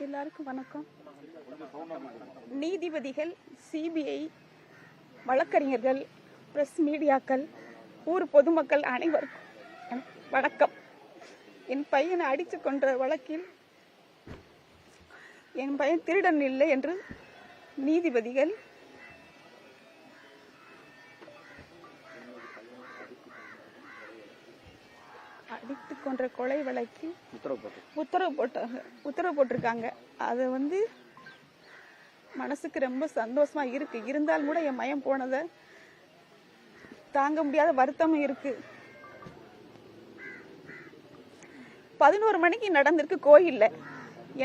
எல்லாருக்கும் வணக்கம். நீதிபதிகள், சிபிஐ, வழக்கறிஞர்கள், பிரஸ் மீடியாக்கள், ஊர் பொதுமக்கள் அனைவருக்கும் வணக்கம். என் பையனை அடித்து கொன்ற வழக்கில் என் பையன் திருடன் இல்லை என்று நீதிபதிகள் அடித்து கொன்ற கொலை வழக்கில் உத்தரவு போட்டிருக்காங்க. அது மனசுக்கு ரொம்ப சந்தோஷமா இருக்கு. இருந்தாலும் கூட என் மயம் போனதை தாங்க முடியாத வருத்தமும் இருக்கு. 11 மணிக்கு நடந்திருக்கு கோயில்ல.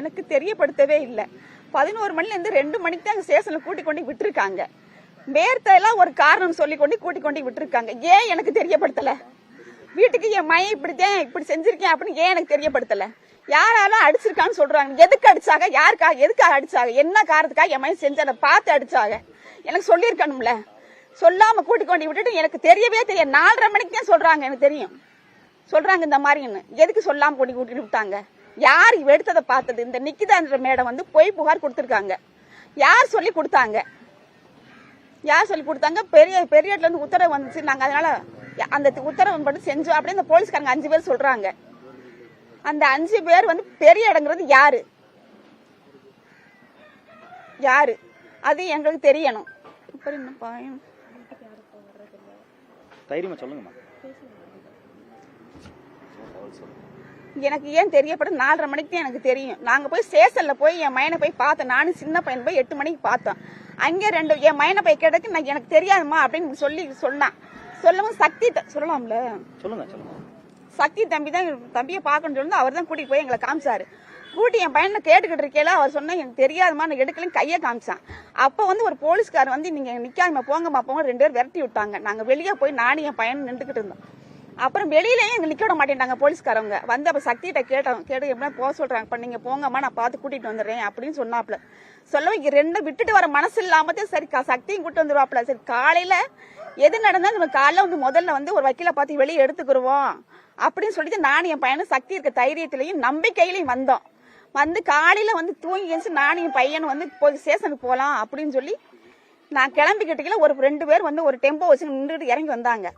எனக்கு தெரியப்படுத்தவே இல்லை. 11 மணில இருந்து 2 மணிக்கு தான் ஸ்டேஷன்ல கூட்டி கொண்டு விட்டுருக்காங்க. மேற்தெல்லாம் ஒரு காரணம் சொல்லி கூட்டி கொண்டு விட்டுருக்காங்க. ஏன் எனக்கு தெரியப்படுத்தல? வீட்டுக்கு என் மையம் இப்படி செஞ்சிருக்கேன் அப்படின்னு ஏன் எனக்கு தெரியப்படுத்தல? யாராலும் அடிச்சிருக்கான்னு சொல்றாங்க. எதுக்கு அடிச்சாங்க? எதுக்காக அடிச்சாங்க? என்ன காரணத்துக்காக என் மையம் செஞ்சதை பார்த்து அடிச்சாங்க? எனக்கு சொல்லியிருக்கணும்ல. சொல்லாம கூட்டி கொண்டு விட்டுட்டு எனக்கு தெரியவே தெரியும். 4:30 மணிக்கு தான் சொல்றாங்க. எனக்கு தெரியும் சொல்றாங்க இந்த மாதிரின்னு. எதுக்கு சொல்லாம கூட்டிட்டு விட்டாங்க? யார் எடுத்ததை பார்த்தது? இந்த நிக்கிதான்ற மேடம் பொய் புகார் கொடுத்திருக்காங்க. யார் சொல்லி கொடுத்தாங்க? பெரிய இடத்துல இருந்து உத்தரவு வந்துச்சு. நாங்க அதனால அந்த உத்தரவு படி செஞ்சோம் அப்படின்னு இந்த போலீஸ்காரங்க 5 பேர் சொல்றாங்க. அந்த 5 பேர் பெரிய இடங்கிறது யாரு அது எங்களுக்கு தெரியணும். எனக்கு ஏன் தெரியப்படும்? 4:30 மணிக்கு தான் எனக்கு தெரியும். நாங்க போய் ஸ்டேஷன்ல போய் என் மையனை போய் பார்த்தோம். நானும் சின்ன பையன் போய் 8 மணிக்கு பார்த்தோம். அங்கே என் மையனை போய் கேட்டதுக்கு நான் எனக்கு தெரியாதுமா அப்படின்னு சொன்னான். சொல்லவும் சக்தி சொல்லலாம்ல, சக்தி தம்பியை பார்க்கணும்னு சொல்லி அவர் தான் கூட்டிட்டு போய் எங்களை காமிச்சாரு. கூட்டி என் பையனை கேட்டுக்கிட்டு இருக்கேல அவர் சொன்னா எனக்கு தெரியாதுமா நான் எடுக்கலன்னு கையை காமிச்சான். அப்ப ஒரு போலீஸ்கார் நீங்க நிக்காம போங்கம்மா போங்க 2 பேர் விரட்டி விட்டாங்க. நாங்க வெளியே போய் நானும் என் பையன் நின்றுகிட்டு இருந்தோம். அப்புறம் வெளியிலேயே எங்க நிக்க விட மாட்டேன்ட்டாங்க போலீஸ்காரவங்க. அப்ப சக்திகிட்ட கேட்டு எப்படின்னா போக சொல்றாங்க. இப்ப நீங்க போங்கம்மா நான் பார்த்து கூட்டிட்டு வந்துடுறேன் அப்படின்னு சொன்னாப்ல. சொல்லவும் 2 விட்டுட்டு வர மனசு இல்லாமதே சரி சக்தியும் கூட்டு வந்துருவாப்ல. சரி காலையில எது நடந்தா நம்ம காலைல முதல்ல ஒரு வக்கீல பார்த்து வெளியே எடுத்துக்கிருவோம் அப்படின்னு சொல்லிட்டு நானும் என் பையனும் சக்தி இருக்க தைரியத்திலையும் நம்பிக்கையிலையும் வந்தோம். காலையில தூங்கி எழுந்து நானும் என் பையனும் போய் ஸ்டேஷனுக்கு போகலாம் அப்படின்னு சொல்லி நான் கிளம்பிக்கிட்டீங்களா ஒரு 2 பேர் ஒரு டெம்போ வச்சு நின்றுட்டு இறங்கி வந்தாங்க.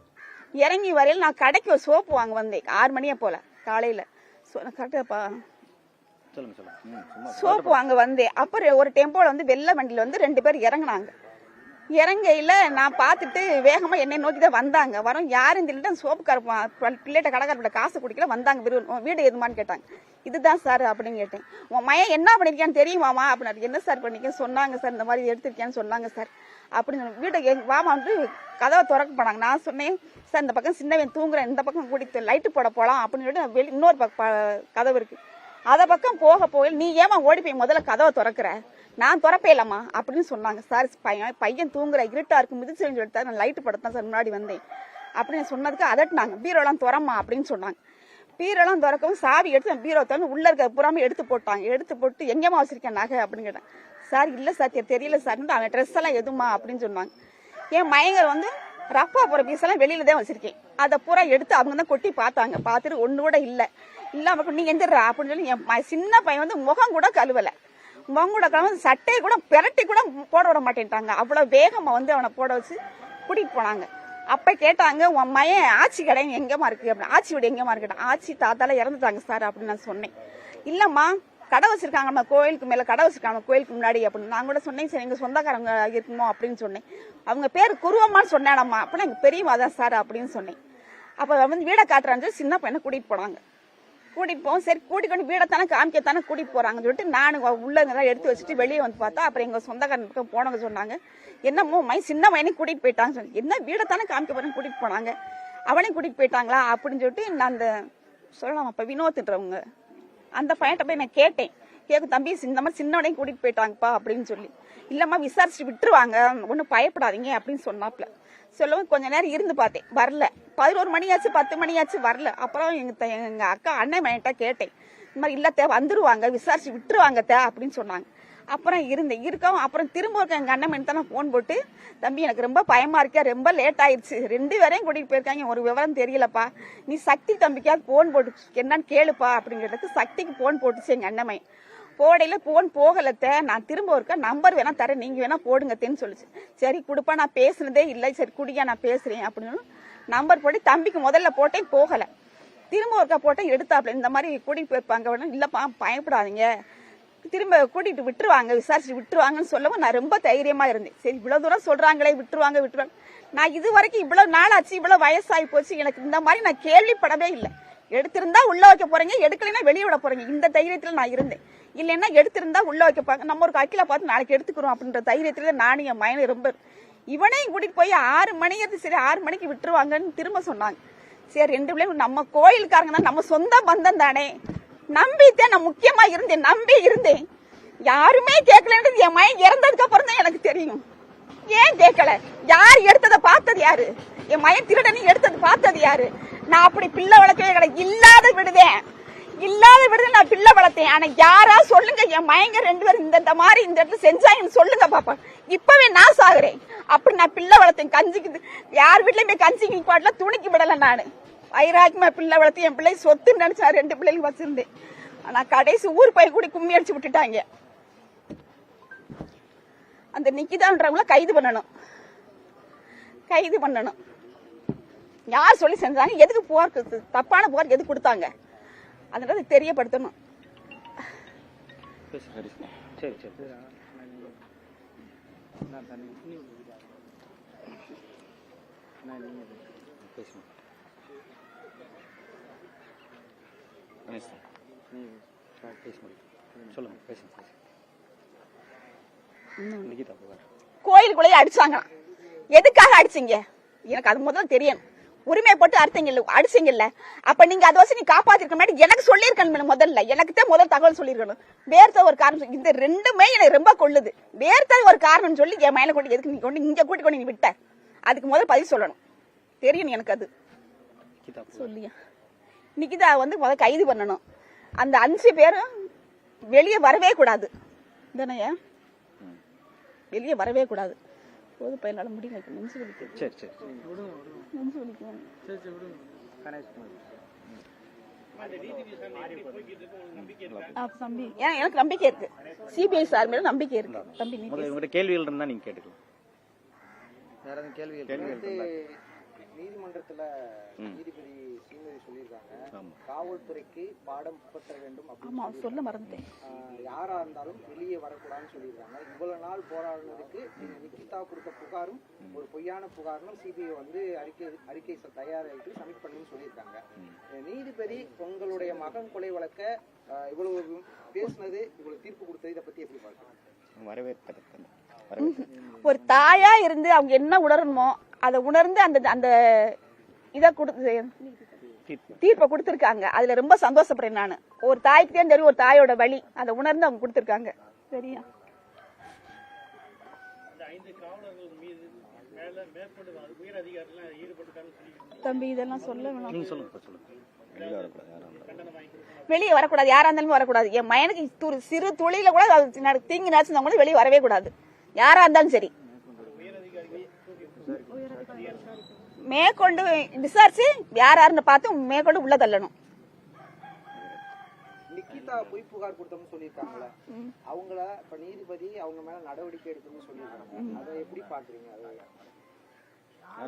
இறங்கி வரையில் நான் கடைக்கு ஒரு சோப்பு வாங்க வந்தேன் 6 மணியை போல காலையில. சோப்பு வாங்க வந்தேன். அப்புறம் ஒரு டெம்போல வெள்ளை வண்டியில 2 பேர் இறங்கினாங்க. இறங்கையில நான் பார்த்துட்டு வேகமா என்னை நோக்கி தான் வந்தாங்க. வரும் யாரும் தெரியல. சோப்புக்கார பிள்ளைகிட்ட கடைக்காரப்பிட்ட காசு குடிக்கல வந்தாங்க. வீடு எதுமான்னு கேட்டாங்க. இதுதான் சார் அப்படின்னு கேட்டேன். உன் மையம் என்ன பண்ணிருக்கியான்னு தெரியுமாமா அப்படின்னு. என்ன சார் பண்ணிருக்கேன் சொன்னாங்க சார். இந்த மாதிரி எடுத்திருக்கியான்னு சொன்னாங்க சார் அப்படின்னு. வீட்டை வாமா கதவை திறக்க போனாங்க. நான் சொன்னேன் சார் இந்த பக்கம் சின்னவன் தூங்குறேன், இந்த பக்கம் கூட்டிட்டு லைட்டு போட போலாம் அப்படின்னு சொல்லிட்டு இன்னொரு கதவு இருக்கு. அதை பக்கம் போக நீ ஏமா ஓடி போய் முதல்ல கதவை திறக்கிற? நான் திறப்பே இல்லம்மா அப்படின்னு சொன்னாங்க. சார் பையன் தூங்குற இருட்டா இருக்கு மிதிச்சு சொல்லிட்டு நான் லைட்டு படத்தான் சார் முன்னாடி வந்தேன் அப்படின்னு சொன்னதுக்கு அதட்டினாங்க. பீரோலாம் திறமா அப்படின்னு சொன்னாங்க. பீரோலாம் திறக்கவும் சாவி எடுத்து பீரோ திறந்து உள்ள இருக்க புறாம எடுத்து போட்டாங்க. எடுத்து போட்டு எங்கேமா வச்சிருக்கேன் நகை அப்படின்னு கேட்டேன். சார் இல்ல சார் தெரியல சார். அவன் ட்ரெஸ் எல்லாம் எதுமா அப்படின்னு சொன்னாங்க. என் மயங்கர் ரப்பா போற பீஸ் எல்லாம் வெளியில தான் வச்சிருக்கேன். அதை பூரா எடுத்து அவங்க தான் கொட்டி பார்த்தாங்க. பார்த்துட்டு ஒண்ணு கூட இல்லாம நீங்க எந்திரா அப்படின்னு சொல்லி என் சின்ன பையன் முகம் கூட கழுவல. சட்டையை கூட பெரட்டி கூட போட விட மாட்டேன்ட்டாங்க. அவ்வளவு வேகமா அவனை போட வச்சு கூட்டிட்டு போனாங்க. அப்ப கேட்டாங்க உன் மையன் ஆட்சி கடை எங்கம்மா இருக்கு அப்படின்னு. ஆட்சி வீடு எங்கம்மா இருக்கு? ஆட்சி தாத்தால இறந்துட்டாங்க சார் அப்படின்னு நான் சொன்னேன். இல்லம்மா கடை வச்சிருக்காங்க கோயிலுக்கு மேல கடை வச்சிருக்காங்க கோயிலுக்கு முன்னாடி அப்படின்னு நான் கூட சொன்னேன். சரி எங்க சொந்தக்காரங்க இருக்குமோ அப்படின்னு சொன்னேன். அவங்க பேர் குருவம்மான்னு சொன்னேனம்மா அப்படின்னா எங்க பெரியம்மா தான் சார் அப்படின்னு சொன்னேன். அப்ப வீடை காட்டுறான்னு சின்ன பையனை கூட்டிட்டு போனாங்க. கூட்டிட்டு போவோம். சரி கூட்டிக்கொண்டு வீடைத்தானே காமிக்கத்தானே கூட்டிட்டு போறாங்கன்னு சொல்லிட்டு நானும் உள்ளங்கெல்லாம் எடுத்து வச்சுட்டு வெளியே பார்த்தா அப்புறம் எங்க சொந்தக்காரன் பக்கம் போனவங்க சொன்னாங்க என்னமோ சின்ன மையனையும் கூட்டிட்டு போயிட்டாங்க. சொல்லி என்ன வீடைத்தானே காமிக்க போறேன்னு கூட்டிட்டு போனாங்க. அவனையும் கூட்டிட்டு போயிட்டாங்களா அப்படின்னு சொல்லிட்டு நான் அந்த சொல்லலாம் அப்ப வினோத்ன்றவங்க அந்த பையன்கிட்ட போய் நான் கேட்டேன். தம்பி இந்த மாதிரி சின்னவனையும் கூட்டிட்டு போயிட்டாங்கப்பா அப்படின்னு சொல்லி. இல்லம்மா விசாரிச்சு விட்டுருவாங்க ஒன்னும் பயப்படாதீங்க அப்படின்னு சொன்னாப்ல. சொல்லவும் கொஞ்ச நேரம் இருந்து பார்த்தேன். வரல. 11 மணியாச்சு 10 மணியாச்சு வரல. அப்புறம் எங்க அக்கா அண்ணன் மையன்ட்ட கேட்டேன். இந்த மாதிரி இல்ல வந்துருவாங்க விசாரிச்சு விட்டுருவாங்க அப்படின்னு சொன்னாங்க. அப்புறம் இருக்கவும் அப்புறம் திரும்ப எங்க அண்ணன் தான் போன் போட்டு, தம்பி எனக்கு ரொம்ப பயமா இருக்கா, ரொம்ப லேட் ஆயிடுச்சு, 2 பேரையும் கூட்டிட்டு போயிருக்காங்க, ஒரு விவரம் தெரியலப்பா, நீ சக்தி தம்பிக்காவது போன் போட்டு என்னன்னு கேளுப்பா அப்படிங்கிறதுக்கு சக்திக்கு போன் போட்டுச்சு எங்க அண்ணன். போடையில போன் போகலத்த, நான் திரும்ப ஒருக்கா நம்பர் வேணா தரேன், நீங்க வேணா போடுங்கத்தேன்னு சொல்லிச்சு. சரி குடுப்பா, நான் பேசுனதே இல்லை, சரி குடியா நான் பேசுறேன் அப்படின்னு நம்பர் போட்டு தம்பிக்கு முதல்ல போட்டேன், போகல. திரும்ப ஒருக்கா போட்டேன், எடுத்தாப்புல இந்த மாதிரி கூட்டிட்டு போயிருப்பாங்க. இல்லப்பா பயப்படாதீங்க, திரும்ப கூட்டிட்டு விட்டுருவாங்க, விசாரிச்சு விட்டுருவாங்கன்னு சொல்லவும் நான் ரொம்ப தைரியமா இருந்தேன். சரி இவ்வளவு தூரம் சொல்றாங்களே, விட்டுருவாங்க. நான் இது வரைக்கும் இவ்வளவு நாள் ஆச்சு, இவ்வளவு வயசாகி போச்சு, எனக்கு இந்த மாதிரி நான் கேள்விப்படவே இல்லை. எடுத்திருந்தா உள்ள வைக்க போறீங்க, எடுக்கலைன்னா வெளியே விட போறீங்க, இந்த தைரியத்துல நான் இருந்தேன். இல்லைன்னா எடுத்திருந்தா உள்ள வைக்கப்பாங்க, நம்ம ஒரு அக்கில பார்த்து நாளைக்கு எடுத்துக்கிறோம் அப்படின்ற தைரியத்துல நானும் என் மயனை ரொம்ப. இவனையும் கூட்டிட்டு போய் 6 மணி சரி 6 மணிக்கு விட்டுருவாங்கன்னு திரும்ப சொன்னாங்க. சரி 2 பிள்ளைங்க நம்ம கோயிலுக்காரங்க தான், நம்ம சொந்த பந்தம் தானே, நம்பித்தான் நான் முக்கியமா இருந்தேன், நம்பி இருந்தேன். யாருமே கேட்கலன்றது என் மயன் இறந்ததுக்கு அப்புறம் தான் எனக்கு தெரியும். ஏன் கேட்கல, யார் எடுத்ததை பார்த்தது யாரு, என் மயன் திருடனி எடுத்தது பார்த்தது யாரு. நான் அப்படி பிள்ளை வளர்க்கவே கிடையாது, இல்லாத விடுதேன் நான் பிள்ளை வளர்த்தேன். ஆனா யாரா சொல்லுங்க, என் மயங்க 2 பேரும் இந்த மாதிரி இந்த இடத்துல செஞ்சாங்கன்னு சொல்லுங்க பாப்பா, இப்பவே நான் சாகுறேன். அப்படி நான் பிள்ளை வளர்த்தேன், கஞ்சிக்கு யார் வீட்லயும் போய் கஞ்சிக்கு பாட்டுல துணிக்கு விடல. நானு வைராக்கியமா பிள்ளை வளர்த்து என் பிள்ளை சொத்துன்னு நினைச்சா 2 பிள்ளைங்க வச்சிருந்தேன். ஆனா கடைசி ஊர் பையன் கூடி கும்மி அடிச்சு விட்டுட்டாங்க. அந்த நிக்கிதான்றவங்கள கைது பண்ணணும். யார் சொல்லி செஞ்சாங்க, எதுக்கு போருக்கு தப்பான போருக்கு எதுக்கு கொடுத்தாங்க, அதனால தெரியப்படுத்தணும். கோயிலுக்குள்ளேயே அடிச்சாங்க. எதுக்காக அடிச்சீங்க, எனக்கு அது முதல்ல தெரியணும். உரிமை போட்டு அடிச்சீங்கல்ல, அப்ப நீங்க அதை வச்சு நீ காப்பாத்திருக்க மாதிரி எனக்கு சொல்லிருக்கணும். முதல்ல எனக்கு தான் முதல் தகவல் சொல்லிருக்கணும். வேர்த்த ஒரு காரணம், இந்த 2மே எனக்கு ரொம்ப கொள்ளுது. வேர்த்த ஒரு காரணம் சொல்லி என் மயில கொண்டு எதுக்கு நீ கொண்டு இங்க கூட்டி கொண்டு நீ விட்ட, அதுக்கு முதல் பதில் சொல்லணும். தெரியும் எனக்கு அது சொல்லியா. நிக்கிதா முதல் கைது பண்ணணும். அந்த 5 பேரும் வெளியே வரவே கூடாது தானே, வெளியே வரவே கூடாது. போது பையனால முடியும், நெஞ்சு வலிக்கு. நெஞ்சு வலிக்கு. தம்பி எனக்கு நம்பிக்கை இருக்கு, சிபிஐ சார் மேல நம்பிக்கை இருக்கு. தம்பி உங்ககிட்ட கேள்விகள் இருந்தா நீங்க கேட்டுக்கலாம். வேற எதுவும் கேள்விகள்? நீதிமன்றத்துல நீதிபதி சீனியர் சொல்லியிருக்காங்க, காவல்துறைக்கு பாடம் புகட்ட வேண்டும் அப்படின்னு சொல்ல மறந்துட்டேன். யாரா இருந்தாலும் வெளியே வரக்கூடாதுன்னு சொல்லியிருக்காங்க. இவ்வளவு நாள் போராடுனதுக்கு நிக்கிதா கொடுத்த புகாரும் ஒரு பொய்யான புகாரும் சிபிஐ அறிக்கை தயாரித்து சப்மிட் பண்ணணும்னு சொல்லியிருக்காங்க. நீதிபதி உங்களுடைய மகன் கொலை வழக்க இவ்வளவு பேசினது, இவ்வளவு தீர்ப்பு கொடுத்தது, இதை பத்தி எப்படி பார்க்கணும்? வரவேற்பது. ஒரு தாயா இருந்து அவங்க என்ன உணரணுமோ அதை உணர்ந்து அந்த இத தீர்ப்பை கொடுத்திருக்காங்க. அதுல ரொம்ப சந்தோஷப்படுறேன் நானு. ஒரு தாய்க்கு தான் தெரியும் ஒரு தாயோட வலி, அதை உணர்ந்து அவங்க கொடுத்திருக்காங்க. சரியா தம்பி, இதெல்லாம் சொல்ல வேணாம். வெளியே வரக்கூடாது, யாரா இருந்தாலும் வரக்கூடாது. என் மயனுக்கு சிறு துளியில கூட தீங்கி நினைச்சிருந்தவங்க கூட வெளியே வரவே கூடாது, யாரா இருந்தாலும் சரி. மேற்கொண்டு விசாரிச்சு யாராருன்னு பார்த்து மேற்கொண்டு உள்ள தள்ளணும். நிக்கிதா பொய் புகார் கொடுத்தோம்னு சொல்லிருக்காங்கல்ல, அவங்கள இப்ப நீதிபதி அவங்க மேல நடவடிக்கை எடுக்கணும்னு சொல்லிருக்காங்க. அதை எப்படி பாக்குறீங்க?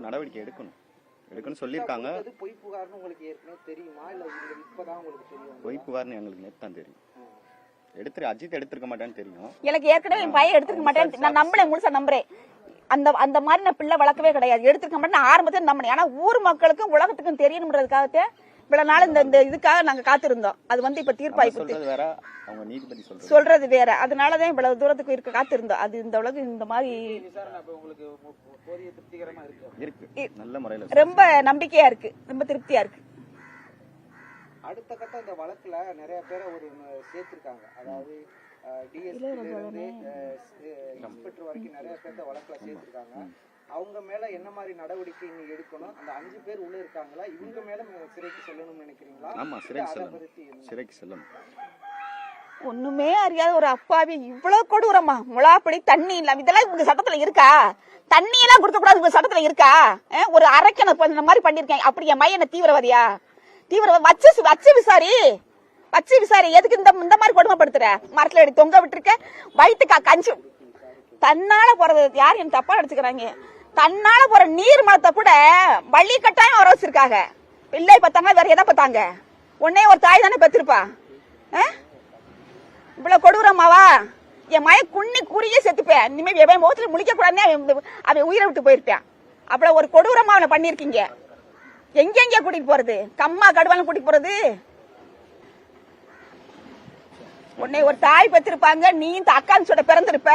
நடவடிக்கை எடுக்கணும் சொல்லிருக்காங்க. பொய் புகார்னு உங்களுக்கு ஏற்கனவே தெரியுமா, இல்ல இப்பதான் உங்களுக்கு தெரியும்? பொய் புகார்னு எங்களுக்கு நேத்து தான் தெரியும். அஜித் எடுத்திருக்க மாட்டேன்னு தெரியும். எனக்கு ஏற்கனவே என் பையன் எடுத்திருக்க மாட்டேன்னு நான் நம்புறேன், முழுசா நம்புறேன். அந்த மாதிரி நான் பிள்ளை வளர்க்கவே கிடையாது, எடுத்துக்க மாட்டேன். நான் ஆரம்பத்தில் நம்பினேன். ஆனா ஊர் மக்களுக்கும் உலகத்துக்கும் தெரியணும்ன்றதுக்காக இவ்வளவு நாள் இந்த இதுக்காக நாங்க காத்திருந்தோம். அது இப்ப தீர்ப்பாயிட்டு சொல்றது வேற, அதனாலதான் இவ்வளவு தூரத்துக்கு காத்திருந்தோம். அது இந்த உலகம் இந்த மாதிரி ரொம்ப நம்பிக்கையா இருக்கு, ரொம்ப திருப்தியா இருக்கு. அடுத்த கட்ட இந்த வழக்குல நிறைய பேரை ஒரு சேர்த்திருக்காங்க, அதாவது இன்ஸ்பெக்டர் வரைக்கும் நிறைய பேர் வழக்குல சேர்த்திருக்காங்க. அவங்க மேல என்ன மாதிரி நடவடிக்கை நீங்க எடுக்கணும்? அந்த 5 பேர் உள்ள இருக்காங்களா, இவங்க மேல சிறைக்கு செல்லணும்னு நினைக்கிறீங்களா? ஆமா, சிறைக்கு செல்லணும். ஒண்ணுமே அறியாத ஒரு அப்பாவி இவ்வளவு கொடூரமா முளாப்படி தண்ணி இல்லாம இதெல்லாம் உங்க சட்டத்துல இருக்கா? தண்ணி எல்லாம் கொடுக்க கூடாது உங்க சட்டத்துல இருக்கா? ஒரு அரைக்கண இந்த மாதிரி பண்ணிருக்கேன். அப்படி என் மையனை தீவிரவாதியா? வச்சு விசாரி. எதுக்கு இந்த மாதிரி கொடுமைப்படுத்துற? மரத்துல எடுத்து தொங்க விட்டுருக்க. வயிற்றுக்கா கஞ்சி தன்னால போறது யார் என்ன தப்பா அடிச்சுக்கிறாங்க. தன்னால போற நீர் மலத்தை கூட வள்ளி கட்டாயம் வர வச்சிருக்காங்க. பிள்ளை பார்த்தாங்க வேற எதை பார்த்தாங்க? உன்னே ஒரு தாய் தானே பெற்றிருப்பா. இவ்வளவு கொடூரமாவா? என் மய குன்னி குறியே செத்துப்பேன். இனிமே எவன் முகத்துல முழிக்க கூடாதுன்னு அவன் உயிரை விட்டு போயிருப்பேன். அவ்வளவு ஒரு கொடூரமா அவனை பண்ணிருக்கீங்க. எங்க கூட்டிட்டு போறது? கம்மா கடுவாலும் கூட்டிட்டு போறது? உன்னை ஒரு தாய் பெற்றிருப்பாங்க. நீ இந்த அக்கான்னு சொல்ல பிறந்திருப்ப.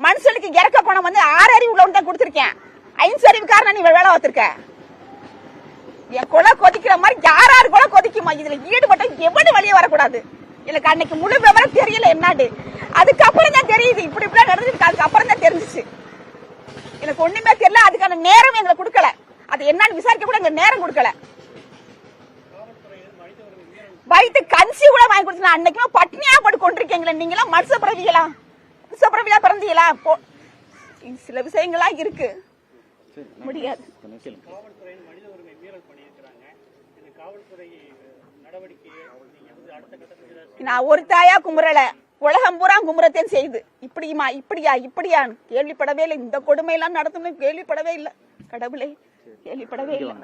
மனுஷனுக்கு இறக்க குணம் வந்து 6 அறிவு உள்ளவன் தான் கொடுத்திருக்கேன். 5 அறிவுக்காரன் நீ வேலை பார்த்திருக்க. என் கொலை கொதிக்கிற மாதிரி யாராரு கொலை கொதிக்குமா? இதுல ஈடுபட்ட எவனு வெளியே வரக்கூடாது. எனக்கு அன்னைக்கு முழு விவரம் தெரியல என்னாடு. அதுக்கப்புறம் தான் தெரியுது இப்படி இப்படிலாம் நடந்துருக்கு. அதுக்கப்புறம் தான் தெரிஞ்சிச்சு. எனக்கு ஒண்ணுமே தெரியல. அதுக்கான நேரம் எங்களை கொடுக்கல. அது என்னன்னு விசாரிக்க கூட எங்க நேரம் கொடுக்கல. வயிற்று கஞ்சி கூட வாங்கி கொடுத்தா அன்னைக்குமே பட்னியா போட்டு கொண்டிருக்கீங்களா? நீங்களா மனுஷ பிறவிகளா பிறந்தீங்களா? சில விஷயங்கள்லாம் இருக்கு முடியாது. நான் ஒரு தாயா குமுறல, உலகம் பூரா குமுறத்தேன் செய்து இப்படியா கேள்விப்படவே இல்லை. இந்த கொடுமை எல்லாம் நடத்தணும் கேள்விப்படவே இல்லை. கடவுளே கேள்விப்படவே இல்லை.